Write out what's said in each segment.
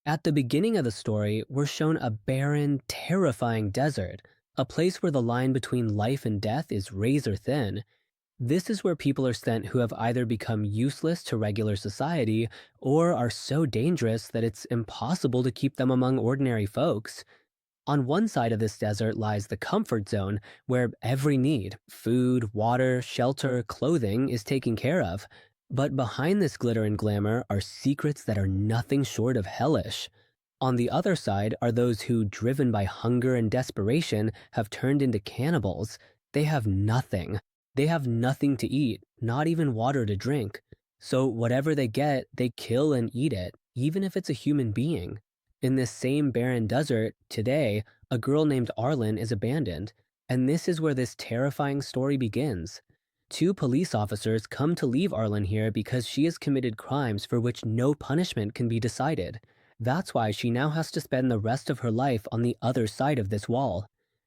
At the beginning of the story, we're shown a barren, terrifying desert, a place where the line between life and death is razor thin. This is where people are sent who have either become useless to regular society or are so dangerous that it's impossible to keep them among ordinary folks. On one side of this desert lies the comfort zone, where every need food, water, shelter, clothing is taken care of. But behind this glitter and glamour are secrets that are nothing short of hellish. On the other side are those who, driven by hunger and desperation, have turned into cannibals. They have nothing. They have nothing to eat, not even water to drink. So whatever they get, they kill and eat it, even if it's a human being. In this same barren desert, today, a girl named Arlen is abandoned, and this is where this terrifying story begins. Two police officers come to leave Arlen here because she has committed crimes for which no punishment can be decided. That's why she now has to spend the rest of her life on the other side of this wall.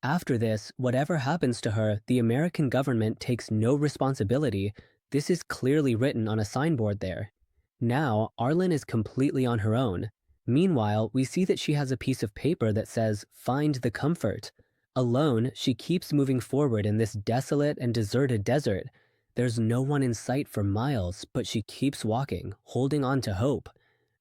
After this, whatever happens to her, the American government takes no responsibility. This is clearly written on a signboard there. Now, Arlen is completely on her own. Meanwhile, we see that she has a piece of paper that says, "Find the comfort." Alone, she keeps moving forward in this desolate and deserted desert. There's no one in sight for miles, but she keeps walking, holding on to hope.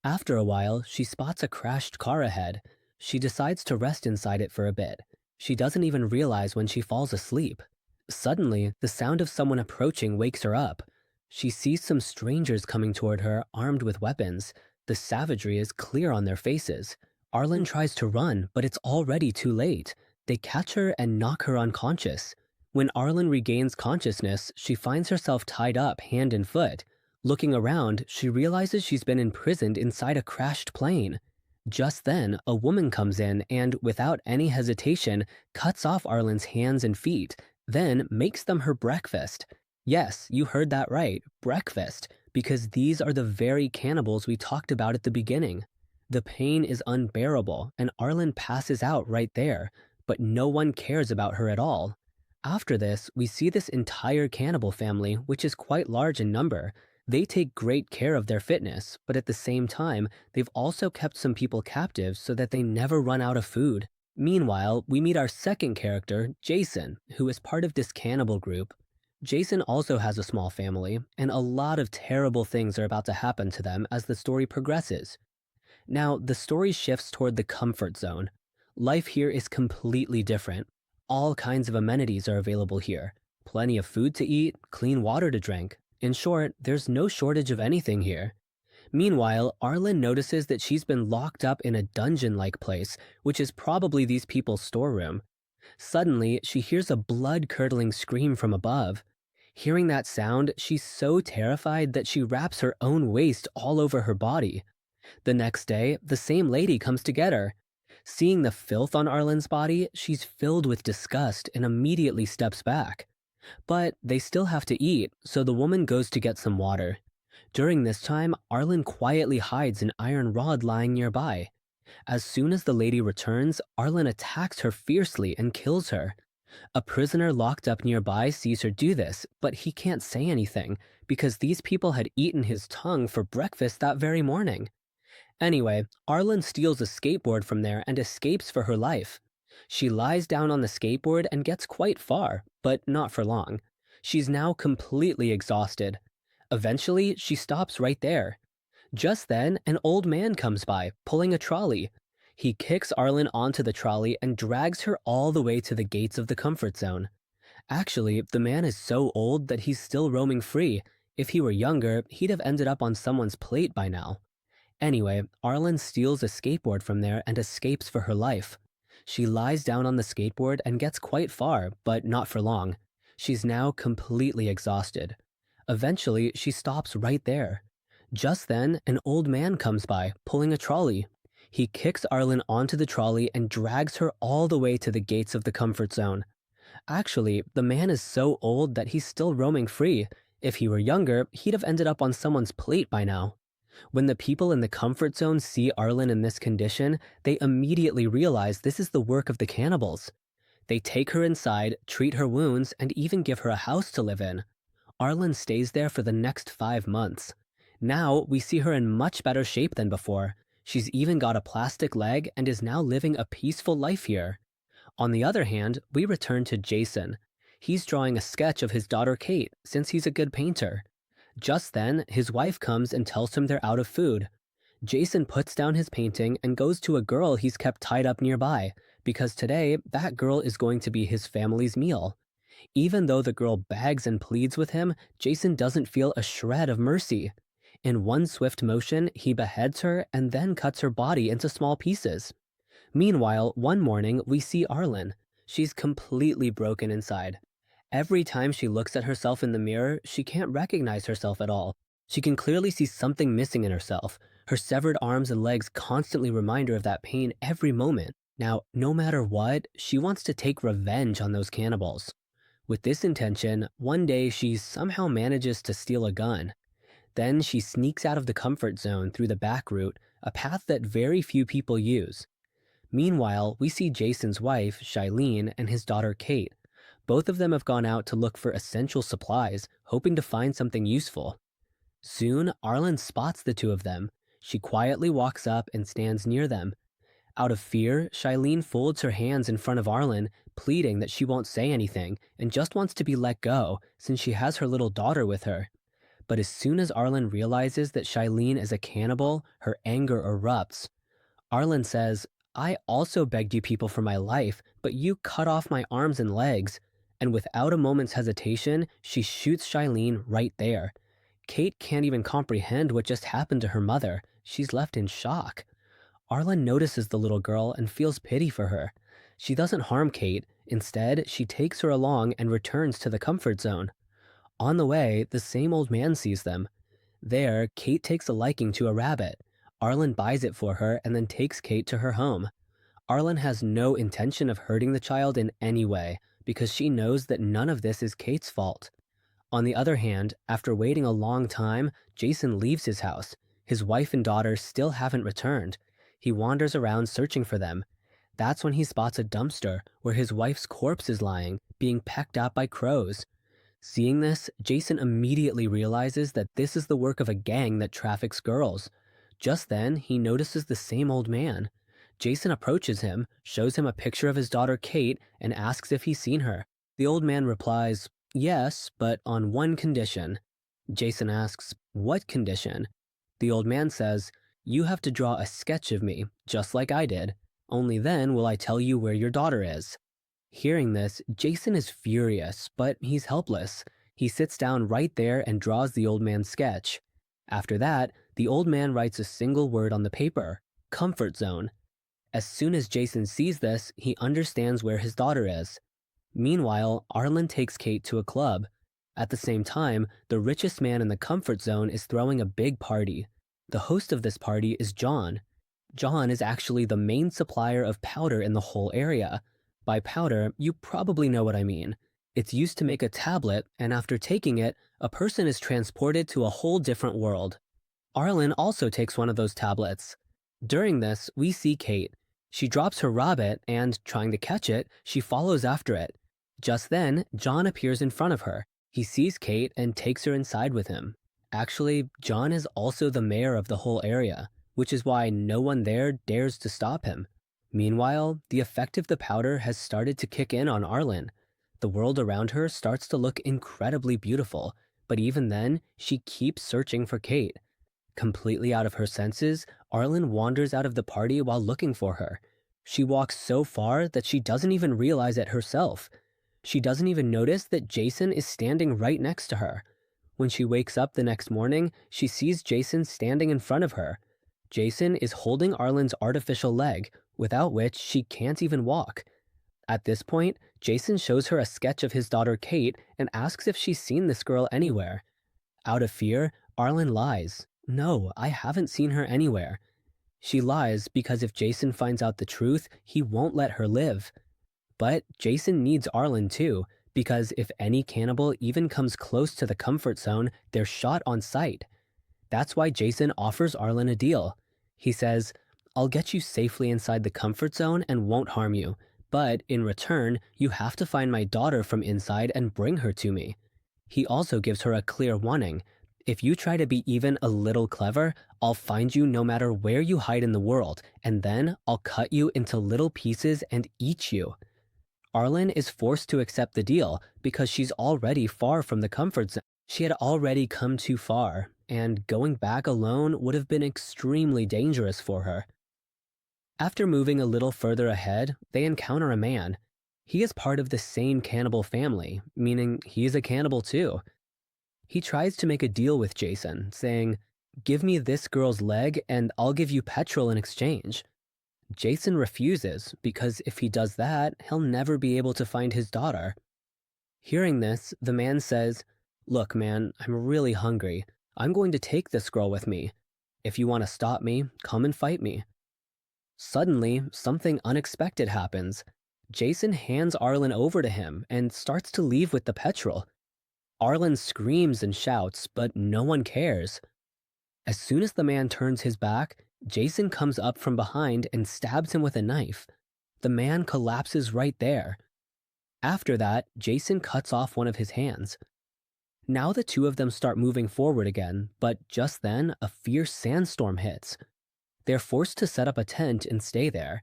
After a while, she spots a crashed car ahead. She decides to rest inside it for a bit. She doesn't even realize when she falls asleep. Suddenly, the sound of someone approaching wakes her up. She sees some strangers coming toward her, armed with weapons. The savagery is clear on their faces. Arlen tries to run, but it's already too late. They catch her and knock her unconscious. When Arlen regains consciousness, she finds herself tied up hand and foot. Looking around, she realizes she's been imprisoned inside a crashed plane. Just then, a woman comes in and, without any hesitation, cuts off Arlen's hands and feet, then makes them her breakfast. Yes, you heard that right, breakfast, because these are the very cannibals we talked about at the beginning. The pain is unbearable, and Arlen passes out right there, but no one cares about her at all. After this, we see this entire cannibal family, which is quite large in number. They take great care of their fitness, but at the same time, they've also kept some people captive so that they never run out of food. Meanwhile, we meet our second character, Jason, who is part of this cannibal group. Jason also has a small family, and a lot of terrible things are about to happen to them as the story progresses. Now, the story shifts toward the comfort zone. Life here is completely different. All kinds of amenities are available here. Plenty of food to eat, clean water to drink. In short, there's no shortage of anything here. Meanwhile, Arlen notices that she's been locked up in a dungeon-like place, which is probably these people's storeroom. Suddenly, she hears a blood-curdling scream from above. Hearing that sound, she's so terrified that she wraps her own waist all over her body. The next day, the same lady comes to get her. Seeing the filth on Arlen's body, she's filled with disgust and immediately steps back. But they still have to eat, so the woman goes to get some water. During this time, Arlen quietly hides an iron rod lying nearby. As soon as the lady returns, Arlen attacks her fiercely and kills her. A prisoner locked up nearby sees her do this, but he can't say anything because these people had eaten his tongue for breakfast that very morning. Anyway, Arlen steals a skateboard from there and escapes for her life. She lies down on the skateboard and gets quite far, but not for long. She's now completely exhausted. Eventually, she stops right there. Just then, an old man comes by, pulling a trolley. He kicks Arlen onto the trolley and drags her all the way to the gates of the comfort zone. Actually, the man is so old that he's still roaming free. If he were younger, he'd have ended up on someone's plate by now. Anyway, Arlen steals a skateboard from there and escapes for her life. She lies down on the skateboard and gets quite far, but not for long. She's now completely exhausted. Eventually, she stops right there. Just then, an old man comes by, pulling a trolley. He kicks Arlen onto the trolley and drags her all the way to the gates of the comfort zone. Actually, the man is so old that he's still roaming free. If he were younger, he'd have ended up on someone's plate by now. When the people in the comfort zone see Arlen in this condition, they immediately realize this is the work of the cannibals. They take her inside, treat her wounds, and even give her a house to live in. Arlen stays there for the next 5 months. Now, we see her in much better shape than before. She's even got a plastic leg and is now living a peaceful life here. On the other hand, we return to Jason. He's drawing a sketch of his daughter Kate since he's a good painter. Just then, his wife comes and tells him they're out of food. Jason puts down his painting and goes to a girl he's kept tied up nearby, because today that girl is going to be his family's meal. Even though the girl begs and pleads with him, Jason doesn't feel a shred of mercy. In one swift motion, he beheads her and then cuts her body into small pieces. Meanwhile, one morning, we see Arlen. She's completely broken inside. Every time she looks at herself in the mirror, she can't recognize herself at all. She can clearly see something missing in herself. Her severed arms and legs constantly remind her of that pain every moment. Now, no matter what, she wants to take revenge on those cannibals. With this intention, one day she somehow manages to steal a gun. Then she sneaks out of the comfort zone through the back route, a path that very few people use. Meanwhile, we see Jason's wife, Shailene, and his daughter Kate. Both of them have gone out to look for essential supplies, hoping to find something useful. Soon, Arlen spots the two of them. She quietly walks up and stands near them. Out of fear, Shailene folds her hands in front of Arlen, pleading that she won't say anything and just wants to be let go since she has her little daughter with her. But as soon as Arlen realizes that Shailene is a cannibal, her anger erupts. Arlen says, "I also begged you people for my life, but you cut off my arms and legs." And without a moment's hesitation, she shoots Shailene right there. Kate can't even comprehend what just happened to her mother. She's left in shock. Arlen notices the little girl and feels pity for her. She doesn't harm Kate. Instead, she takes her along and returns to the comfort zone. On the way, the same old man sees them. There, Kate takes a liking to a rabbit. Arlen buys it for her and then takes Kate to her home. Arlen has no intention of hurting the child in any way, because she knows that none of this is Kate's fault. On the other hand, after waiting a long time, Jason leaves his house. His wife and daughter still haven't returned. He wanders around searching for them. That's when he spots a dumpster where his wife's corpse is lying, being pecked at by crows. Seeing this, Jason immediately realizes that this is the work of a gang that traffics girls. Just then, he notices the same old man. Jason approaches him, shows him a picture of his daughter Kate, and asks if he's seen her. The old man replies, "Yes, but on one condition." Jason asks, "What condition?" The old man says, "You have to draw a sketch of me, just like I did. Only then will I tell you where your daughter is." Hearing this, Jason is furious, but he's helpless. He sits down right there and draws the old man's sketch. After that, the old man writes a single word on the paper: comfort zone. As soon as Jason sees this, he understands where his daughter is. Meanwhile, Arlen takes Kate to a club. At the same time, the richest man in the comfort zone is throwing a big party. The host of this party is John. John is actually the main supplier of powder in the whole area. By powder, you probably know what I mean. It's used to make a tablet, and after taking it, a person is transported to a whole different world. Arlen also takes one of those tablets. During this, we see Kate. She drops her rabbit and, trying to catch it, she follows after it. Just then, John appears in front of her. He sees Kate and takes her inside with him. Actually, John is also the mayor of the whole area, which is why no one there dares to stop him. Meanwhile, the effect of the powder has started to kick in on Arlen. The world around her starts to look incredibly beautiful, but even then, she keeps searching for Kate. Completely out of her senses, Arlen wanders out of the party while looking for her. She walks so far that she doesn't even realize it herself. She doesn't even notice that Jason is standing right next to her. When she wakes up the next morning, she sees Jason standing in front of her. Jason is holding Arlen's artificial leg, without which she can't even walk. At this point, Jason shows her a sketch of his daughter Kate and asks if she's seen this girl anywhere. Out of fear, Arlen lies. "No, I haven't seen her anywhere." She lies because if Jason finds out the truth, he won't let her live. But Jason needs Arlen too, because if any cannibal even comes close to the comfort zone, they're shot on sight. That's why Jason offers Arlen a deal. He says, "I'll get you safely inside the comfort zone and won't harm you, but in return, you have to find my daughter from inside and bring her to me." He also gives her a clear warning. If you try to be even a little clever, I'll find you no matter where you hide in the world, and then I'll cut you into little pieces and eat you. Arlen is forced to accept the deal because she's already far from the comfort zone. She had already come too far, and going back alone would have been extremely dangerous for her. After moving a little further ahead, they encounter a man. He is part of the same cannibal family, meaning he's a cannibal too. He tries to make a deal with Jason, saying, "Give me this girl's leg and I'll give you petrol in exchange." Jason refuses because if he does that, he'll never be able to find his daughter. Hearing this, the man says, "Look, man, I'm really hungry. I'm going to take this girl with me. If you want to stop me, come and fight me." Suddenly, something unexpected happens. Jason hands Arlen over to him and starts to leave with the petrol. Arlen screams and shouts, but no one cares. As soon as the man turns his back, Jason comes up from behind and stabs him with a knife. The man collapses right there. After that, Jason cuts off one of his hands. Now the two of them start moving forward again, but just then a fierce sandstorm hits. They're forced to set up a tent and stay there.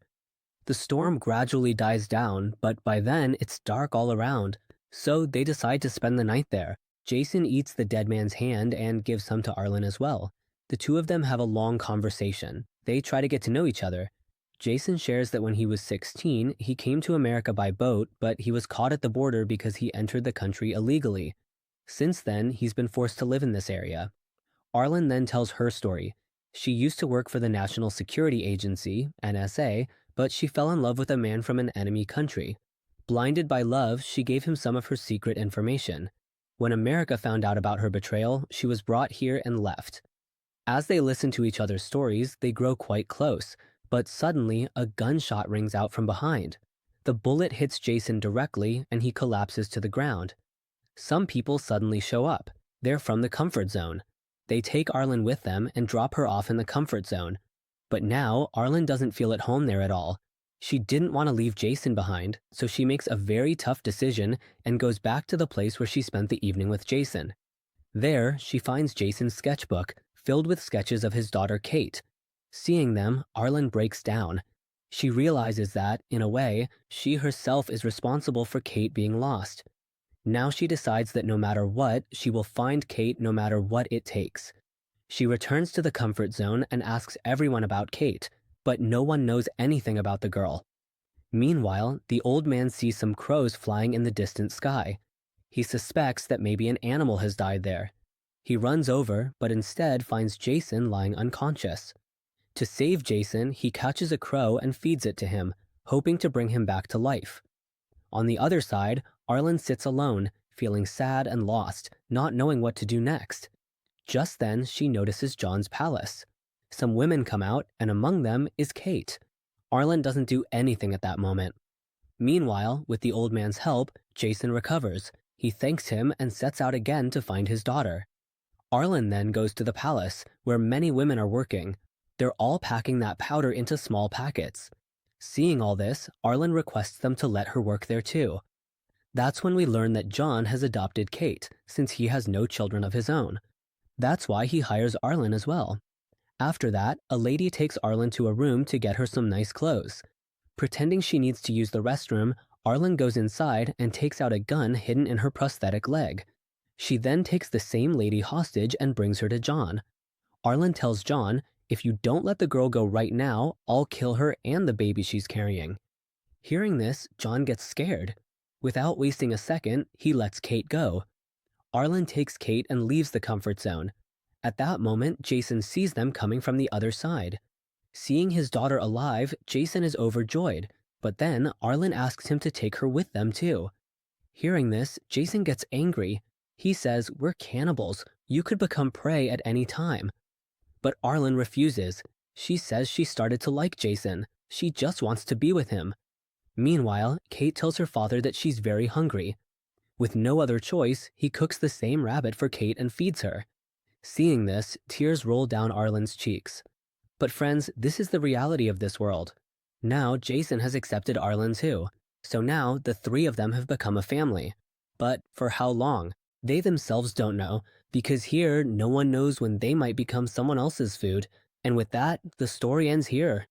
The storm gradually dies down, but by then it's dark all around, so they decide to spend the night there. Jason eats the dead man's hand and gives some to Arlen as well. The two of them have a long conversation. They try to get to know each other. Jason shares that when he was 16, he came to America by boat, but he was caught at the border because he entered the country illegally. Since then, he's been forced to live in this area. Arlen then tells her story. She used to work for the National Security Agency, NSA, but she fell in love with a man from an enemy country. Blinded by love, she gave him some of her secret information. When America found out about her betrayal, she was brought here and left. As they listen to each other's stories, they grow quite close, but suddenly a gunshot rings out from behind. The bullet hits Jason directly and he collapses to the ground. Some people suddenly show up. They're from the comfort zone. They take Arlen with them and drop her off in the comfort zone. But now, Arlen doesn't feel at home there at all. She didn't want to leave Jason behind, so she makes a very tough decision and goes back to the place where she spent the evening with Jason. There, she finds Jason's sketchbook, filled with sketches of his daughter Kate. Seeing them, Arlen breaks down. She realizes that, in a way, she herself is responsible for Kate being lost. Now she decides that no matter what, she will find Kate no matter what it takes. She returns to the comfort zone and asks everyone about Kate, but no one knows anything about the girl. Meanwhile, the old man sees some crows flying in the distant sky. He suspects that maybe an animal has died there. He runs over, but instead finds Jason lying unconscious. To save Jason, he catches a crow and feeds it to him, hoping to bring him back to life. On the other side, Arlen sits alone, feeling sad and lost, not knowing what to do next. Just then, she notices John's palace. Some women come out, and among them is Kate. Arlen doesn't do anything at that moment. Meanwhile, with the old man's help, Jason recovers. He thanks him and sets out again to find his daughter. Arlen then goes to the palace, where many women are working. They're all packing that powder into small packets. Seeing all this, Arlen requests them to let her work there too. That's when we learn that John has adopted Kate, since he has no children of his own. That's why he hires Arlen as well. After that, a lady takes Arlen to a room to get her some nice clothes. Pretending she needs to use the restroom, Arlen goes inside and takes out a gun hidden in her prosthetic leg. She then takes the same lady hostage and brings her to John. Arlen tells John, "If you don't let the girl go right now, I'll kill her and the baby she's carrying." Hearing this, John gets scared. Without wasting a second, he lets Kate go. Arlen takes Kate and leaves the comfort zone. At that moment, Jason sees them coming from the other side. Seeing his daughter alive, Jason is overjoyed, but then Arlen asks him to take her with them too. Hearing this, Jason gets angry. He says, "We're cannibals. You could become prey at any time." But Arlen refuses. She says she started to like Jason. She just wants to be with him. Meanwhile, Kate tells her father that she's very hungry. With no other choice, he cooks the same rabbit for Kate and feeds her. Seeing this, tears roll down Arlen's cheeks. But friends, this is the reality of this world. Now, Jason has accepted Arlen too. So now, the three of them have become a family. But for how long? They themselves don't know. because here no one knows when they might become someone else's food. And with that, the story ends here.